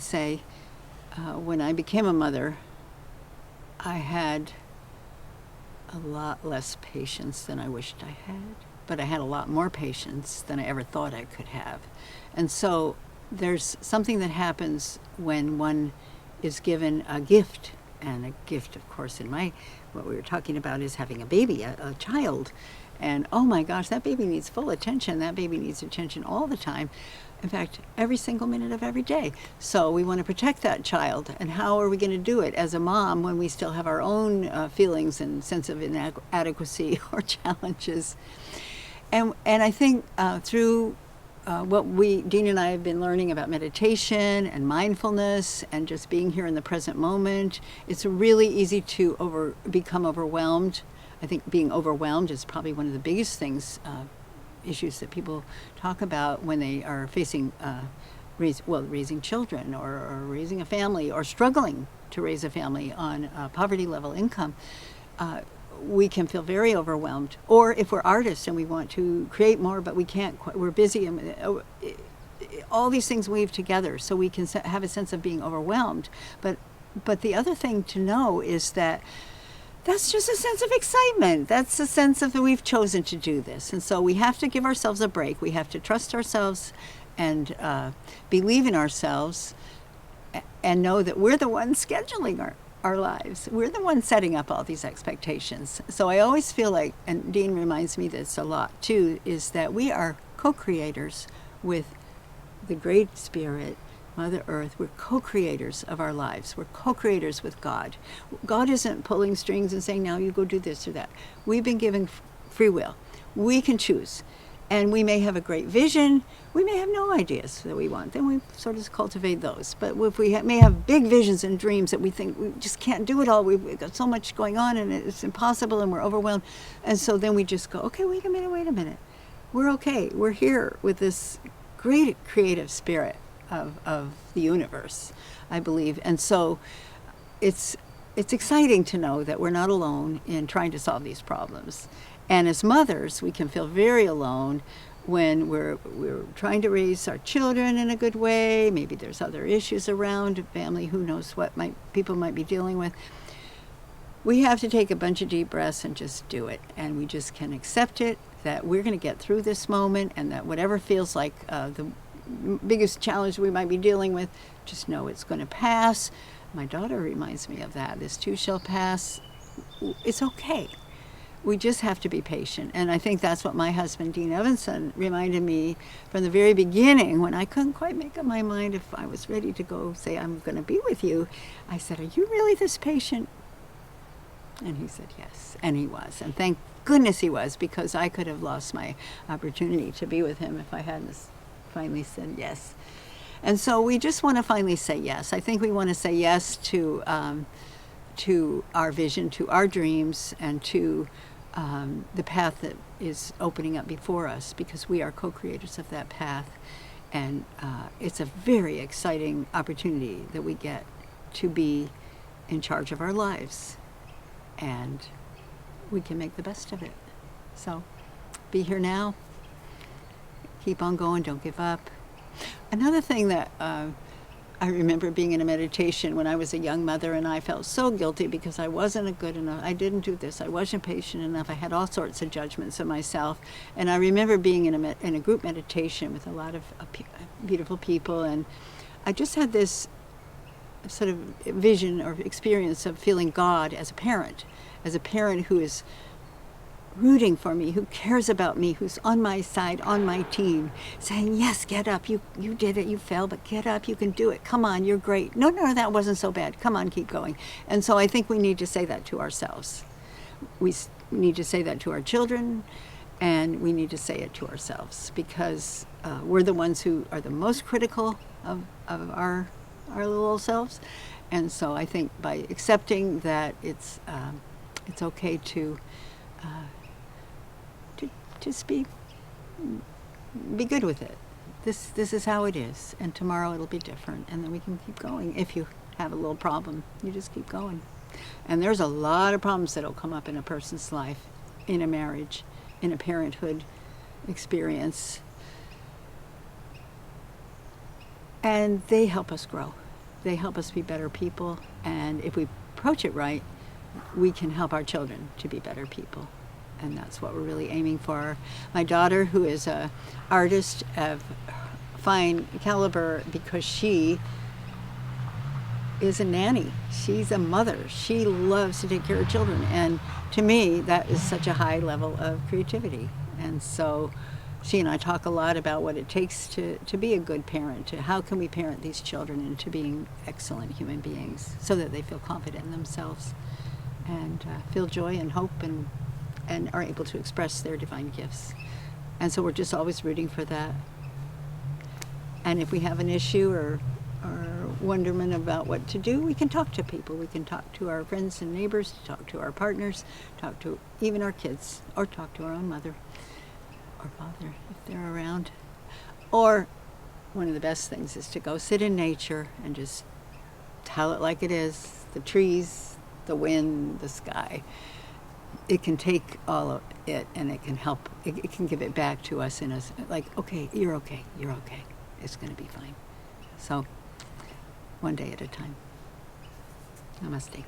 say, when I became a mother, I had a lot less patience than I wished I had, but I had a lot more patience than I ever thought I could have. And so there's something that happens when one is given a gift, and a gift, of course, what we were talking about is having a baby, a child. And oh my gosh, that baby needs full attention. That baby needs attention all the time. In fact, every single minute of every day. So we want to protect that child. And how are we going to do it as a mom when we still have our own feelings and sense of inadequacy or challenges? And I think through what Dean and I have been learning about meditation and mindfulness and just being here in the present moment, it's really easy to become overwhelmed. I think being overwhelmed is probably one of the biggest things, issues that people talk about when they are facing raising children or raising a family or struggling to raise a family on a poverty level income. We can feel very overwhelmed. Or if we're artists and we want to create more, but we can't, we're busy, and all these things weave together so we can have a sense of being overwhelmed. But the other thing to know is that that's just a sense of excitement. That's a sense of that we've chosen to do this. And so we have to give ourselves a break. We have to trust ourselves and believe in ourselves and know that we're the ones scheduling our lives. We're the ones setting up all these expectations. So I always feel like, and Dean reminds me this a lot too, is that we are co-creators with the Great Spirit, Mother Earth. We're co-creators of our lives. We're co-creators with God. God isn't pulling strings and saying, now you go do this or that. We've been given free will. We can choose. And we may have a great vision. We may have no ideas that we want. Then we sort of cultivate those. But if we may have big visions and dreams that we think we just can't do it all, we've got so much going on and it's impossible and we're overwhelmed. And so then we just go, okay, wait a minute. We're okay. We're here with this great creative spirit of the universe, I believe. And so it's exciting to know that we're not alone in trying to solve these problems. And as mothers, we can feel very alone when we're trying to raise our children in a good way. Maybe there's other issues around family, who knows what people might be dealing with. We have to take a bunch of deep breaths and just do it. And we just can accept it, that we're going to get through this moment, and that whatever feels like the biggest challenge we might be dealing with, just know it's going to pass. My daughter reminds me of that. This too shall pass. It's okay. We just have to be patient. And I think that's what my husband, Dean Evenson, reminded me from the very beginning when I couldn't quite make up my mind if I was ready to go say, I'm going to be with you. I said, are you really this patient? And he said, yes. And he was. And thank goodness he was, because I could have lost my opportunity to be with him if I hadn't finally said yes. And so we just want to finally say yes. I think we want to say yes to our vision, to our dreams, and to the path that is opening up before us, because we are co-creators of that path. And it's a very exciting opportunity that we get to be in charge of our lives. And we can make the best of it. So be here now. Keep on going, don't give up. Another thing that I remember being in a meditation when I was a young mother, and I felt so guilty because I wasn't good enough. I didn't do this. I wasn't patient enough. I had all sorts of judgments of myself. And I remember being in a group meditation with a lot of beautiful people, and I just had this sort of vision or experience of feeling God as a parent who is rooting for me, who cares about me, who's on my side, on my team, saying, yes, get up, you did it, you fell, but get up, you can do it, come on, you're great. No, that wasn't so bad, come on, keep going. And so I think we need to say that to ourselves. We need to say that to our children, and we need to say it to ourselves, because we're the ones who are the most critical of our little selves. And so I think by accepting that it's okay to just be good with it. This is how it is, and tomorrow it'll be different, and then we can keep going. If you have a little problem, you just keep going. And there's a lot of problems that'll come up in a person's life, in a marriage, in a parenthood experience, and they help us grow. they help us be better people, and if we approach it right, we can help our children to be better people. And that's what we're really aiming for. My daughter, who is an artist of fine caliber because she is a nanny. She's a mother. She loves to take care of children. And to me, that is such a high level of creativity. And so she and I talk a lot about what it takes to be a good parent, to how can we parent these children into being excellent human beings so that they feel confident in themselves and feel joy and hope and are able to express their divine gifts. And so we're just always rooting for that. And if we have an issue or wonderment about what to do, we can talk to people. We can talk to our friends and neighbors, talk to our partners, talk to even our kids, or talk to our own mother or father if they're around. Or one of the best things is to go sit in nature and just tell it like it is. The trees, the wind, the sky. It can take all of it and it can help. It can give it back to us in a, like, okay, you're okay. It's going to be fine. So, one day at a time. Namaste.